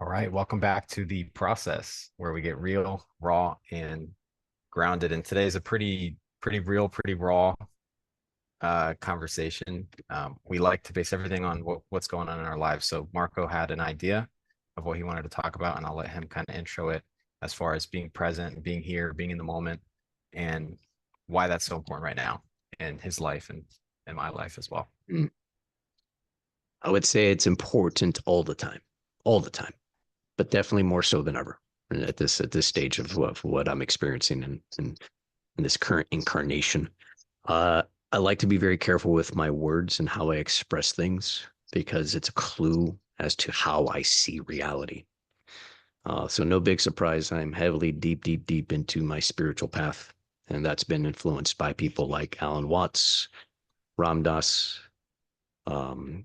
All right, welcome back to the process where we get real, raw, and grounded. And today's a pretty real, pretty raw conversation. We like to base everything on what's going on in our lives. So Marco had an idea of what he wanted to talk about, and I'll let him kind of intro it as far as being present, being here, being in the moment, and why that's so important right now in his life and my life as well. I would say it's important all the time, but definitely more so than ever at this stage of what I'm experiencing in this current incarnation. Uh, I like to be very careful with my words and how I express things because it's a clue as to how I see reality. So no big surprise, I'm heavily deep into my spiritual path, and that's been influenced by people like Alan Watts, Ram Dass, um,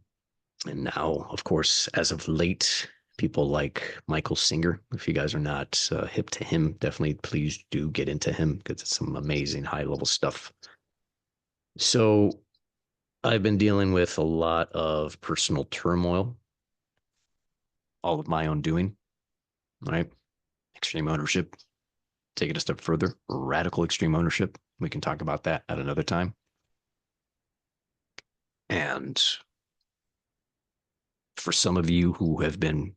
and now, of course, as of late, people like Michael Singer. If you guys are not hip to him, definitely please do get into him because it's some amazing high level stuff. So I've been dealing with a lot of personal turmoil, all of my own doing, right? Extreme ownership. Take it a step further, radical extreme ownership. We can talk about that at another time. And for some of you who have been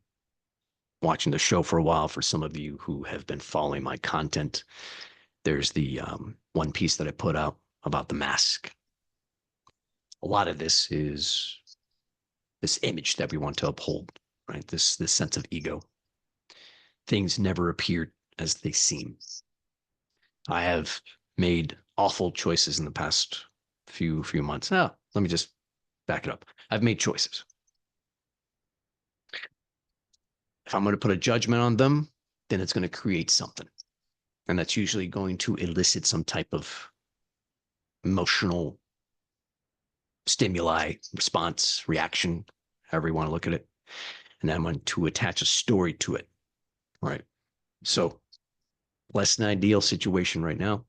watching the show for a while, for some of you who have been following my content, there's the one piece that I put out about the mask. A lot of this is this image that we want to uphold, right? This sense of ego. Things never appear as they seem. I have made awful choices in the past few months. Now, let me just back it up. I've made choices. If I'm going to put a judgment on them, then it's going to create something. And that's usually going to elicit some type of emotional stimuli, response, reaction, however you want to look at it. And I'm going to attach a story to it. Right. So less than ideal situation right now.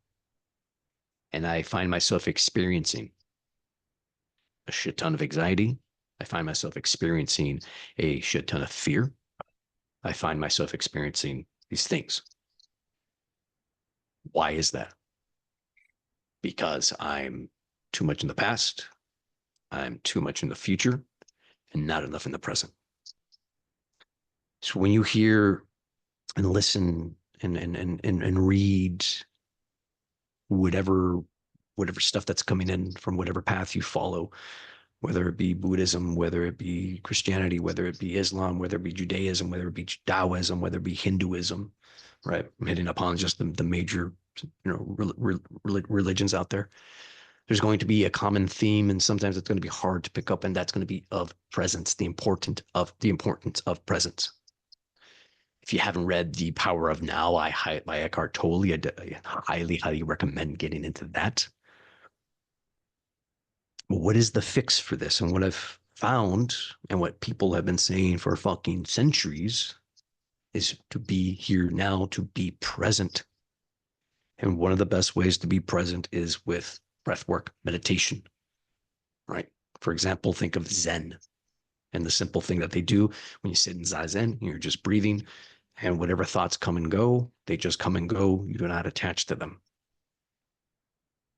And I find myself experiencing a shit ton of anxiety. I find myself experiencing a shit ton of fear. I find myself experiencing these things. Why is that? Because I'm too much in the past. I'm too much in the future and not enough in the present. So when you hear and listen and read whatever stuff that's coming in from whatever path you follow, whether it be Buddhism, whether it be Christianity, whether it be Islam, whether it be Judaism, whether it be Taoism, whether it be Hinduism, right? I'm hitting upon just the major, religions out there. There's going to be a common theme, and sometimes it's going to be hard to pick up, and that's going to be of presence, the importance of presence. If you haven't read The Power of Now by Eckhart Tolle, I highly recommend getting into that. What is the fix for this? And what I've found and what people have been saying for fucking centuries is to be here now, to be present. And one of the best ways to be present is with breath work, meditation, right? For example, think of Zen and the simple thing that they do when you sit in Zazen, you're just breathing, and whatever thoughts come and go, they just come and go. You do not attach to them.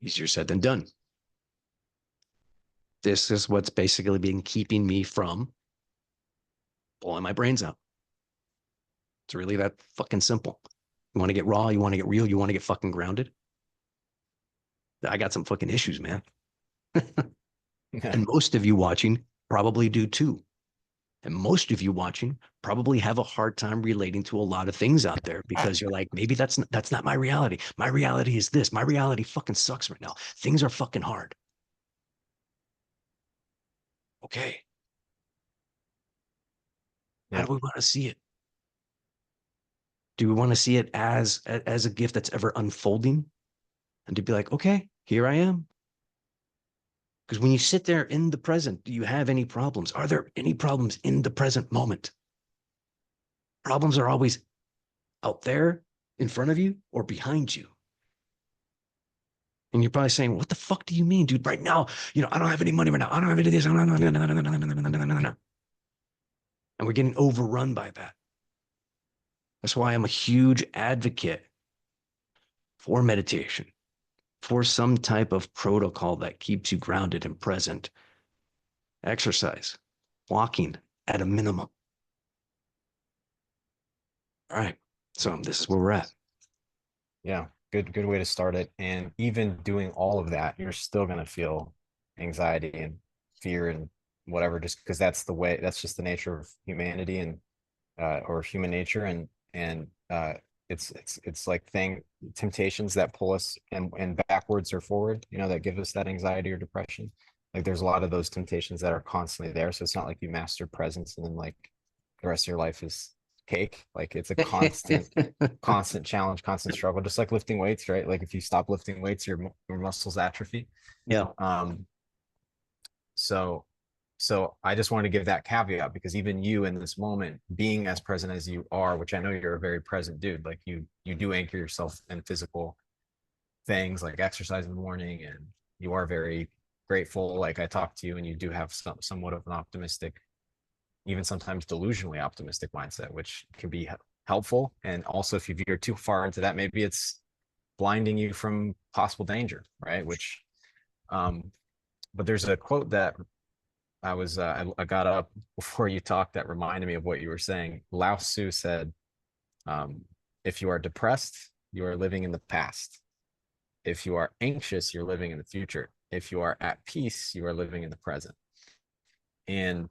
Easier said than done. This is what's basically been keeping me from blowing my brains out. It's really that fucking simple. You want to get raw, you want to get real, you want to get fucking grounded. I got some fucking issues, man. And most of you watching probably do too. And most of you watching probably have a hard time relating to a lot of things out there because you're like, maybe that's not my reality. My reality is this. My reality fucking sucks right now. Things are fucking hard. Okay. How Yeah. do we want to see it? Do we want to see it as a gift that's ever unfolding? And to be like, okay, here I am. Because when you sit there in the present, do you have any problems? Are there any problems in the present moment? Problems are always out there in front of you or behind you. And you're probably saying, what the fuck do you mean, dude? Right now, I don't have any money right now. I don't have any of this. And we're getting overrun by that. That's why I'm a huge advocate for meditation, for some type of protocol that keeps you grounded and present. Exercise, walking at a minimum. All right. So this is where we're at. Yeah, good way to start it. And even doing all of that, you're still gonna feel anxiety and fear and whatever, just because that's just the nature of humanity and or human nature. And it's like temptations that pull us and backwards or forward, that give us that anxiety or depression. Like there's a lot of those temptations that are constantly there. So it's not like you master presence and then like the rest of your life is cake. Like it's a constant challenge, constant struggle, just like lifting weights, right? Like if you stop lifting weights, your muscles atrophy. Yeah. So so I just wanted to give that caveat because even you in this moment, being as present as you are, which I know you're a very present dude, like you do anchor yourself in physical things like exercise in the morning, and you are very grateful. Like I talk to you, and you do have somewhat of an optimistic, even sometimes delusionally optimistic mindset, which can be helpful. And also, if you veer too far into that, maybe it's blinding you from possible danger, right? But there's a quote that I got up before you talked that reminded me of what you were saying. Lao Tzu said, "If you are depressed, you are living in the past. If you are anxious, you're living in the future. If you are at peace, you are living in the present." And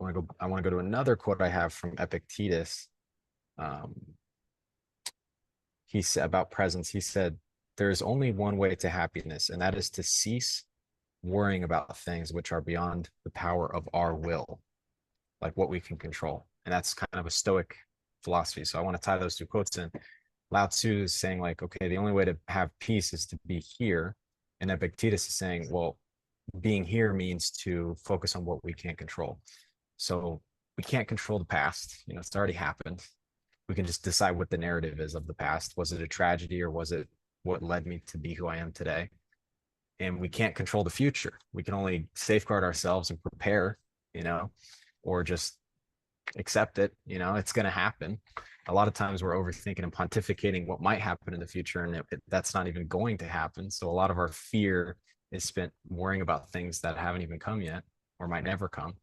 I want to go to another quote I have from Epictetus. Um, he said about presence. He said, "There is only one way to happiness, and that is to cease worrying about things which are beyond the power of our will, like what we can control." And that's kind of a Stoic philosophy. So I want to tie those two quotes in. Lao Tzu is saying, like, okay, the only way to have peace is to be here. And Epictetus is saying, well, being here means to focus on what we can't control. So we can't control the past. It's already happened. We can just decide what the narrative is of the past. Was it a tragedy or was it what led me to be who I am today? And we can't control the future. We can only safeguard ourselves and prepare, or just accept it. It's going to happen. A lot of times we're overthinking and pontificating what might happen in the future, and that's not even going to happen. So a lot of our fear is spent worrying about things that haven't even come yet or might never come.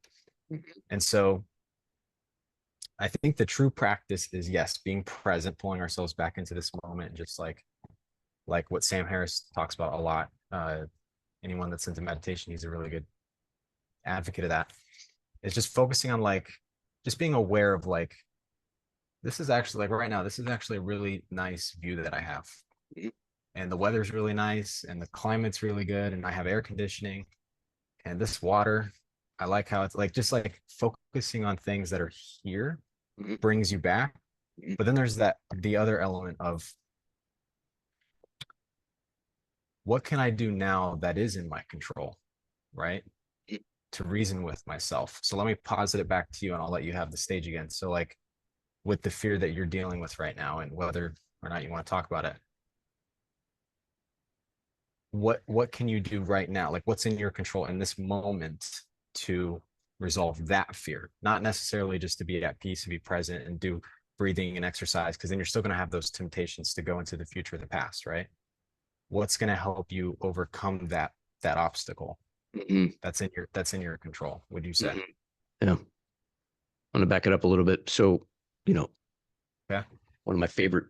And so I think the true practice is, yes, being present, pulling ourselves back into this moment, just like what Sam Harris talks about a lot. Anyone that's into meditation, he's a really good advocate of that. It's just focusing on like just being aware of like, this is actually like right now, this is actually a really nice view that I have. And the weather's really nice and the climate's really good. And I have air conditioning and this water. I like how it's like just like focusing on things that are here brings you back. But then there's the other element of what can I do now that is in my control, right? To reason with myself. So let me posit it back to you and I'll let you have the stage again. So like with the fear that you're dealing with right now and whether or not you want to talk about it, what can you do right now? Like what's in your control in this moment to resolve that fear? Not necessarily just to be at peace and be present and do breathing and exercise, because then you're still going to have those temptations to go into the future, the past, right? What's going to help you overcome that obstacle? That's in your control, would you say? Yeah. I'm going to back it up a little bit. So, Yeah. One of my favorite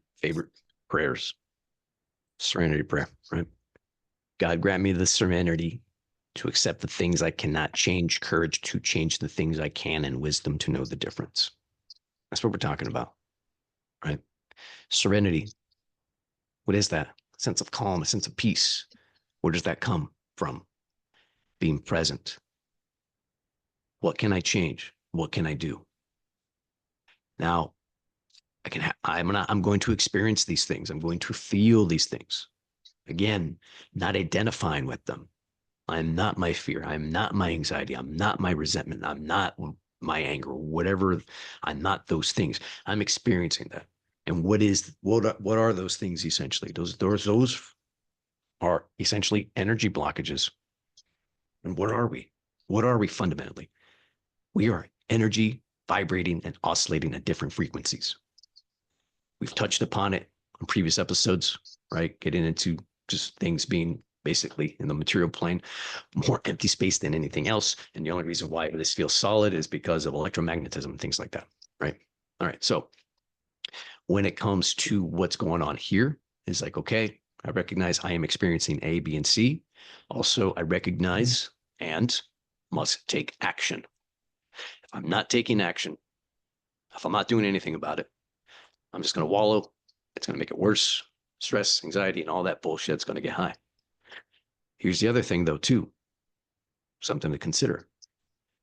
prayers, serenity prayer, right? God grant me the serenity to accept the things I cannot change, courage to change the things I can, and wisdom to know the difference. That's what we're talking about, right? Serenity. What is that? A sense of calm, a sense of peace. Where does that come from? Being present. What can I change? What can I do? Now, I'm going to experience these things. I'm going to feel these things. Again, not identifying with them. I'm not my fear. I'm not my anxiety. I'm not my resentment. I'm not my anger, whatever. I'm not those things. I'm experiencing that. And what are those things essentially? Those are essentially energy blockages. And what are we? What are we fundamentally? We are energy vibrating and oscillating at different frequencies. We've touched upon it on previous episodes, right? Getting into just things being basically in the material plane, more empty space than anything else. And the only reason why this feels solid is because of electromagnetism and things like that, right? All right. So when it comes to what's going on here, is like, okay, I recognize I am experiencing A, B, and C. Also, I recognize and must take action. If I'm not taking action, if I'm not doing anything about it, I'm just going to wallow. It's going to make it worse. Stress, anxiety, and all that bullshit's going to get high. Here's the other thing, though, too. Something to consider.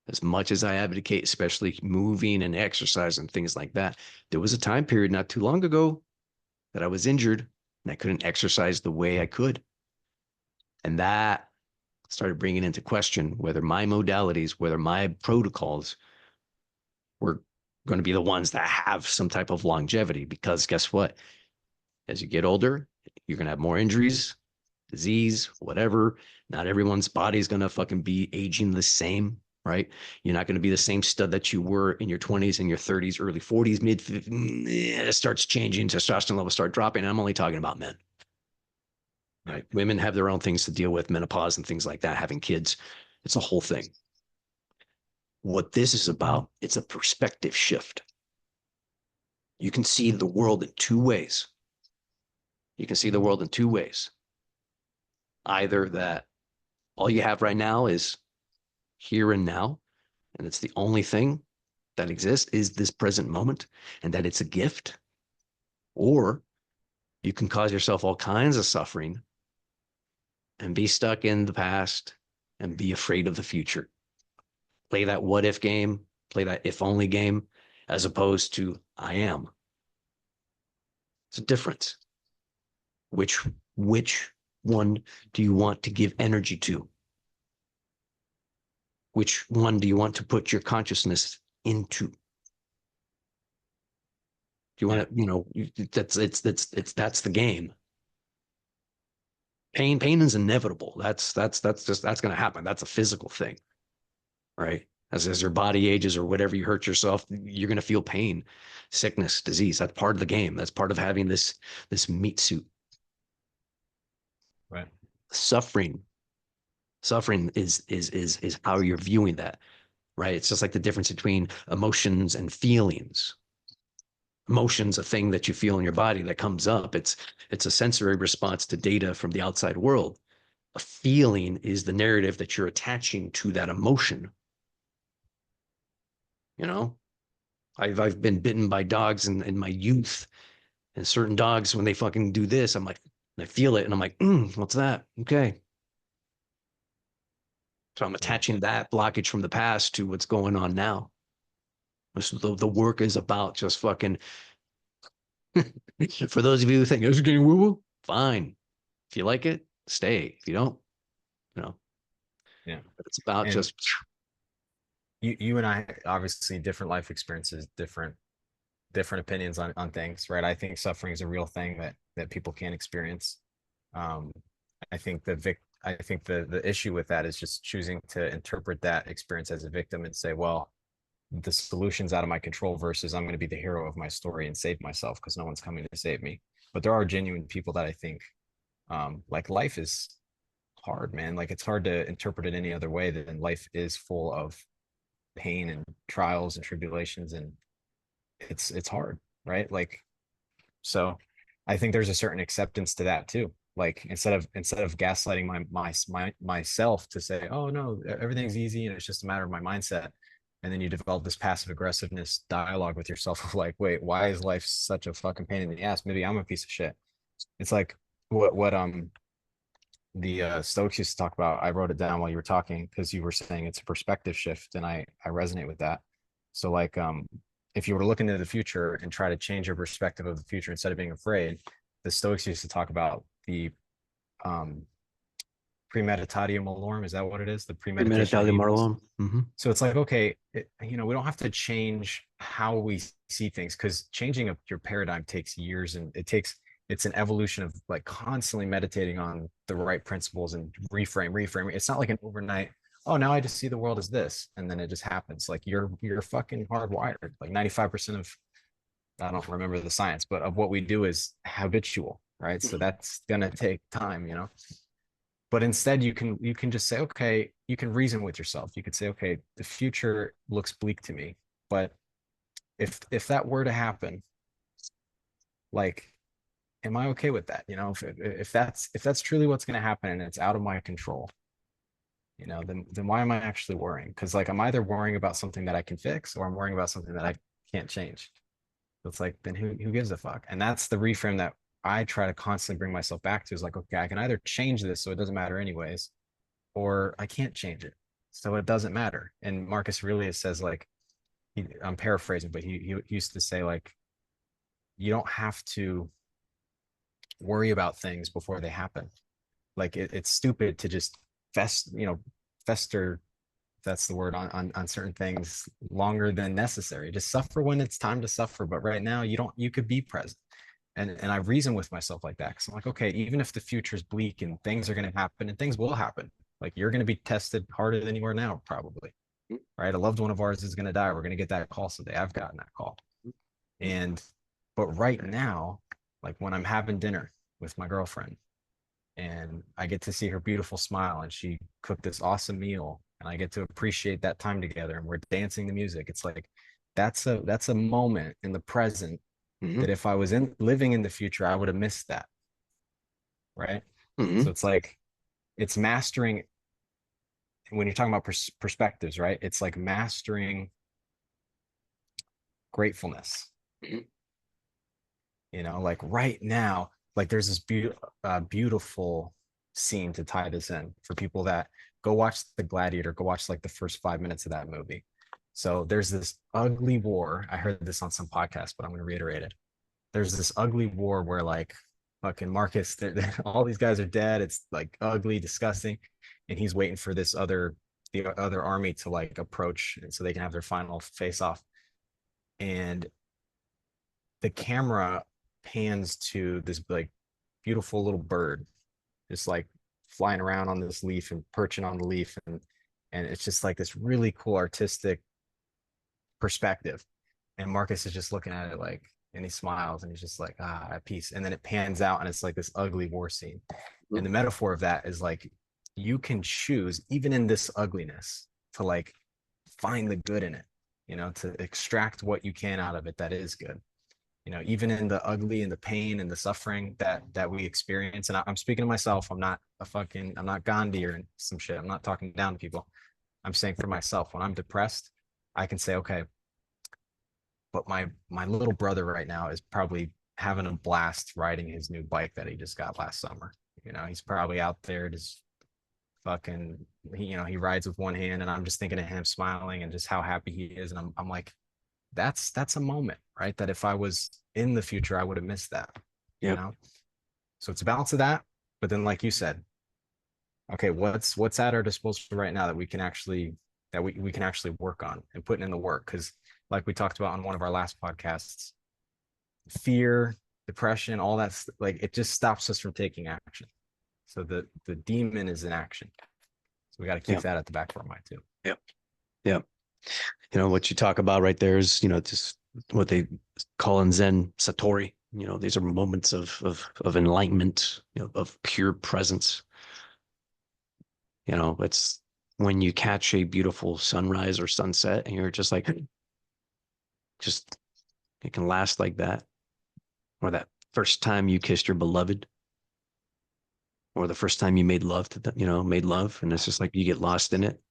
As much as I advocate, especially moving and exercise and things like that, there was a time period not too long ago that I was injured and I couldn't exercise the way I could. And that started bringing into question whether my modalities, whether my protocols were going to be the ones that have some type of longevity. Because guess what? As you get older, you're going to have more injuries, disease, whatever. Not everyone's body is going to fucking be aging the same, right? You're not going to be the same stud that you were in your 20s and your 30s, early 40s, mid 50s. It starts changing. Testosterone levels start dropping. I'm only talking about men. Right? Women have their own things to deal with, menopause and things like that, having kids. It's a whole thing. What this is about, it's a perspective shift. You can see the world in two ways. You can see the world in two ways. Either that all you have right now is here and now, and it's the only thing that exists is this present moment, and that it's a gift. Or you can cause yourself all kinds of suffering and be stuck in the past and be afraid of the future. Play that what if game, play that if only game, as opposed to I am. It's a difference. Which one do you want to give energy to? Which one do you want to put your consciousness into? Do you want to, that's the game. Pain is inevitable. That's going to happen. That's a physical thing, right? As your body ages or whatever, you hurt yourself, you're going to feel pain, sickness, disease. That's part of the game. That's part of having this meat suit. Right. Suffering is how you're viewing that, right? It's just like the difference between emotions and feelings. Emotion's a thing that you feel in your body that comes up. It's a sensory response to data from the outside world. A feeling is the narrative that you're attaching to that emotion. You know, I've been bitten by dogs in my youth, and certain dogs, when they fucking do this, I'm like, I feel it, and I'm like, what's that? Okay. So I'm attaching that blockage from the past to what's going on now. The work is about just fucking, for those of you who think this is getting woo-woo, fine. If you like it, stay. If you don't, Yeah. But it's about And just. you and I obviously different life experiences, different opinions on things, right? I think suffering is a real thing that people can't experience. Um, I think the issue with that is just choosing to interpret that experience as a victim and say, well, the solution's out of my control versus I'm going to be the hero of my story and save myself because no one's coming to save me. But there are genuine people that I think, like life is hard, man. Like it's hard to interpret it any other way than life is full of pain and trials and tribulations, and it's hard, right? Like, so I think there's a certain acceptance to that too. Like instead of gaslighting myself to say, oh no, everything's easy and it's just a matter of my mindset. And then you develop this passive aggressiveness dialogue with yourself of like, wait, why is life such a fucking pain in the ass? Maybe I'm a piece of shit. It's like what the Stoics used to talk about. I wrote it down while you were talking because you were saying it's a perspective shift, and I resonate with that. So like if you were to look into the future and try to change your perspective of the future instead of being afraid, the Stoics used to talk about the um premeditatio malorum. Is that what it is? The premeditation of evils. So it's like, okay, we don't have to change how we see things because changing your paradigm takes years, and it's an evolution of like constantly meditating on the right principles and reframing. It's not like an overnight, oh, now I just see the world as this, and then it just happens. Like you're fucking hardwired. Like 95% of, I don't remember the science, but of what we do is habitual, right? So Mhm. that's gonna take time, you know. But instead, you can just say, okay, you can reason with yourself. You could say, okay, the future looks bleak to me, but if that were to happen, like, am I okay with that? You know, if that's truly what's going to happen and it's out of my control, you know, then why am I actually worrying? Because like I'm either worrying about something that I can fix or I'm worrying about something that I can't change. It's like, then who gives a fuck? And that's the reframe that I try to constantly bring myself back to, is like, okay, I can either change this so it doesn't matter anyways, or I can't change it. So it doesn't matter. And Marcus Aurelius says, like, I'm paraphrasing, but he used to say, like, you don't have to worry about things before they happen. Like it's stupid to just fester, if that's the word, on certain things longer than necessary. Just suffer when it's time to suffer. But right now you could be present. And I reason with myself like that, because I'm like, okay, even if the future is bleak and things are going to happen, and things will happen, like you're going to be tested harder than you are now, probably, right? A loved one of ours is going to die. We're going to get that call someday. I've gotten that call. And, but right now, like when I'm having dinner with my girlfriend and I get to see her beautiful smile and she cooked this awesome meal and I get to appreciate that time together and we're dancing the music. It's like that's a moment in the present Mhm. that if I was in living in the future, I would have missed that. Right. So Mhm. it's like it's mastering, when you're talking about perspectives, right? It's like mastering gratefulness. Mhm. You know, like right now, like there's this beautiful scene to tie this in for people that go watch The Gladiator, go watch like the first 5 minutes of that movie. So there's this ugly war. I heard this on some podcast, but I'm going to reiterate it. There's this ugly war where like fucking Marcus, all these guys are dead. It's like ugly, disgusting, and he's waiting for the other army to like approach, and so they can have their final face off. And the camera pans to this like beautiful little bird just like flying around on this leaf and perching on the leaf, and it's just like this really cool artistic perspective. And Marcus is just looking at it like, and he smiles and he's just like, ah, at peace. And then it pans out and it's like this ugly war scene. And the metaphor of that is like you can choose even in this ugliness to like find the good in it, you know, to extract what you can out of it that is good, you know, even in the ugly and the pain and the suffering that we experience. And I'm speaking to myself. I'm not Gandhi or some shit. I'm not talking down to people. I'm saying for myself, when I'm depressed, I can say, okay, but my little brother right now is probably having a blast riding his new bike that he just got last summer. You know, he's probably out there just fucking, he rides with one hand, and I'm just thinking of him smiling and just how happy he is. And I'm like, that's a moment, right? That if I was in the future, I would have missed that, you Yep. know? So it's a balance of that. But then, like you said, okay, what's at our disposal right now that we can actually work on and putting in the work? Because like we talked about on one of our last podcasts, fear, depression, all that's like it just stops us from taking action. So the demon is in action. So we got to keep Yep. that at the back of our mind too. Yep. Yep. What you talk about right there is, just what they call in Zen Satori. These are moments of enlightenment, of pure presence. It's when you catch a beautiful sunrise or sunset and you're just like, just, it can last like that. Or that first time you kissed your beloved, or the first time you made love to them, made love. And it's just like you get lost in it.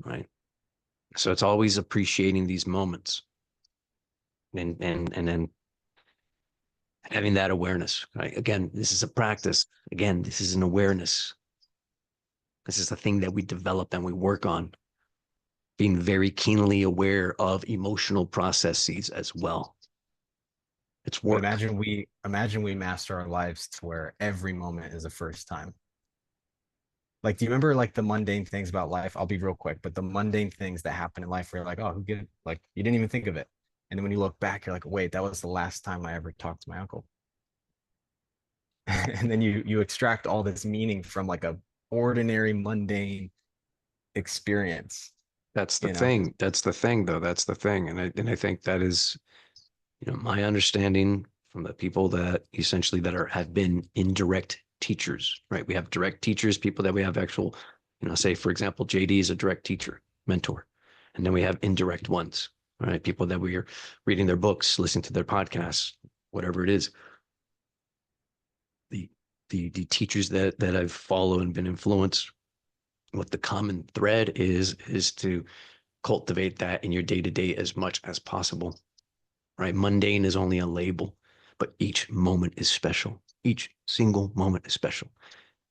Right. So it's always appreciating these moments and then having that awareness. Right? Again, this is a practice. Again, this is an awareness. This is the thing that we develop and we work on, being very keenly aware of emotional processes as well. It's But work. imagine we master our lives to where every moment is a first time. Like, do you remember like the mundane things about life? I'll be real quick, but the mundane things that happen in life where you're like, oh, who get like you didn't even think of it. And then when you look back, you're like, wait, that was the last time I ever talked to my uncle. And then you extract all this meaning from like a ordinary, mundane experience, That's the you know? thing. That's the thing, though. That's the thing. And I think that is, my understanding from the people that essentially that have been indirect teachers, right? We have direct teachers, people that we have actual, say for example, JD is a direct teacher, mentor. And then we have indirect ones, right? People that we are reading their books, listening to their podcasts, whatever it is. The the teachers that I've followed and been influenced, what the common thread is to cultivate that in your day to day as much as possible, right? Mundane is only a label, but each moment is special. Each single moment is special.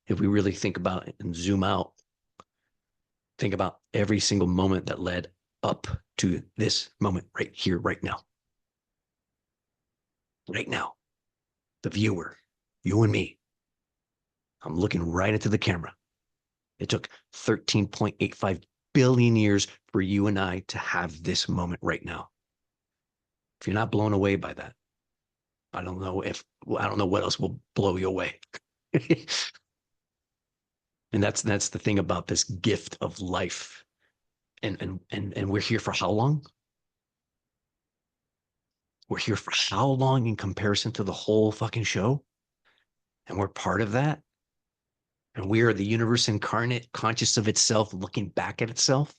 If we really think about it and zoom out, think about every single moment that led up to this moment right here, right now. Right now, the viewer, you and me, I'm looking right into the camera. It took 13.85 billion years for you and I to have this moment right now. If you're not blown away by that, I don't know what else will blow you away. And that's the thing about this gift of life. And we're here for how long? We're here for how long in comparison to the whole fucking show? And we're part of that. And we are the universe incarnate, conscious of itself, looking back at itself,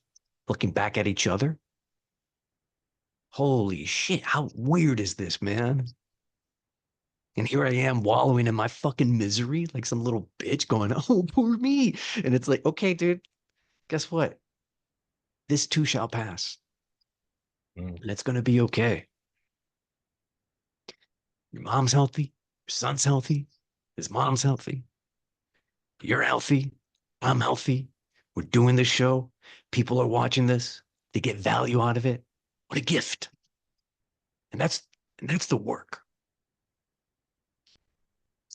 looking back at each other. Holy shit, how weird is this, man? And here I am wallowing in my fucking misery like some little bitch going, oh, poor me. And it's like, okay, dude, guess what? This too shall pass. Mm. And it's going to be okay. Your mom's healthy. Your son's healthy. His mom's healthy. You're healthy. I'm healthy. We're doing this show. People are watching this. They get value out of it. What a gift. And that's the work.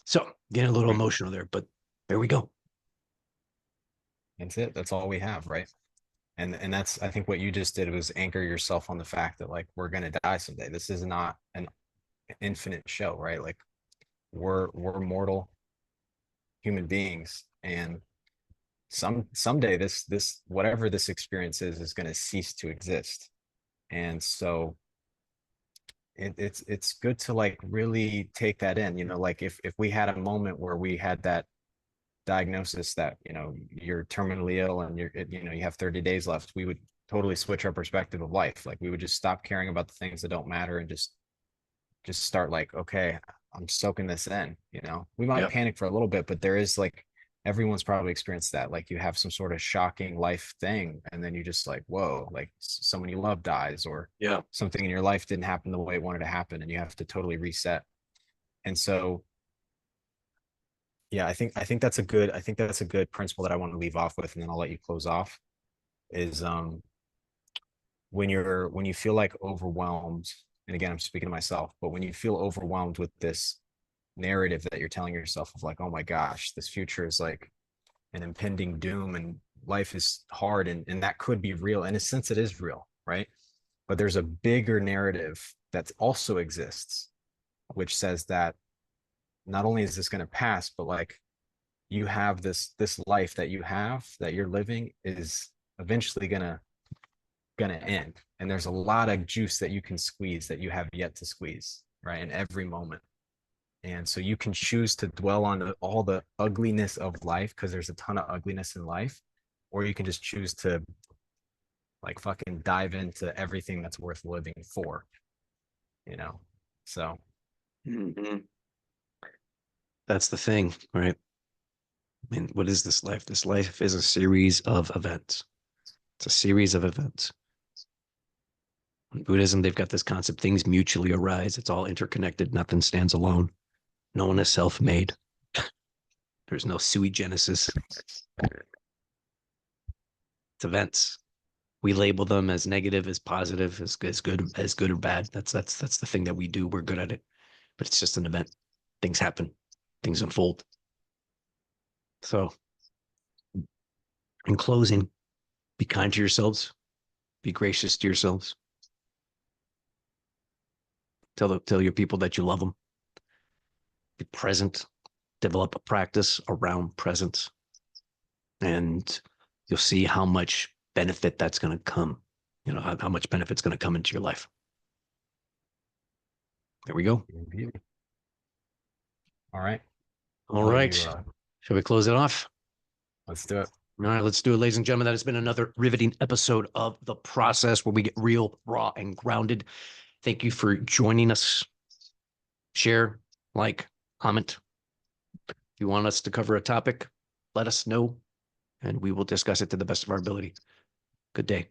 So getting a little Right. emotional there, but there we go. That's it. That's all we have, right? And that's, I think what you just did was anchor yourself on the fact that like we're gonna die someday. This is not an infinite show, right? Like we're mortal human beings, and someday this whatever this experience is going to cease to exist. And so it's good to like really take that in, like if we had a moment where we had that diagnosis that you're terminally ill and you have 30 days left, we would totally switch our perspective of life. Like we would just stop caring about the things that don't matter and just start like, okay, I'm soaking this in. We might Yeah. panic for a little bit, but there is like everyone's probably experienced that. Like you have some sort of shocking life thing, and then you just like, whoa, like someone you love dies, or Yeah. something in your life didn't happen the way it wanted to happen, and you have to totally reset. And so, yeah, I think that's a good principle that I want to leave off with, and then I'll let you close off. Is when you feel like overwhelmed, and again, I'm speaking to myself, but when you feel overwhelmed with this narrative that you're telling yourself of like, oh my gosh, this future is like an impending doom and life is hard, and that could be real. In a sense, it is real, right? But there's a bigger narrative that also exists, which says that not only is this going to pass, but like you have this life that you have that you're living is eventually gonna end. And there's a lot of juice that you can squeeze that you have yet to squeeze, right? In every moment. And so you can choose to dwell on all the ugliness of life because there's a ton of ugliness in life, or you can just choose to like fucking dive into everything that's worth living for, you know? So, Mhm. That's the thing, right? I mean, what is this life? This life is a series of events. It's a series of events. In Buddhism, they've got this concept: things mutually arise. It's all interconnected. Nothing stands alone. No one is self-made. There's no sui generis. It's events. We label them as negative, as positive, as good or bad. That's the thing that we do. We're good at it, but it's just an event. Things happen. Things unfold. So, in closing, be kind to yourselves. Be gracious to yourselves. Tell your people that you love them. Be present. Develop a practice around presence. And you'll see how much benefit that's going to come, how much benefit's going to come into your life. There we go. Indeed. All right. All I'll let right. you, Shall we close it off? let's do it. All right, let's do it, ladies and gentlemen. That has been another riveting episode of The Process, where we get real, raw, and grounded. Thank you for joining us. Share, like, comment. If you want us to cover a topic, let us know, and we will discuss it to the best of our ability. Good day.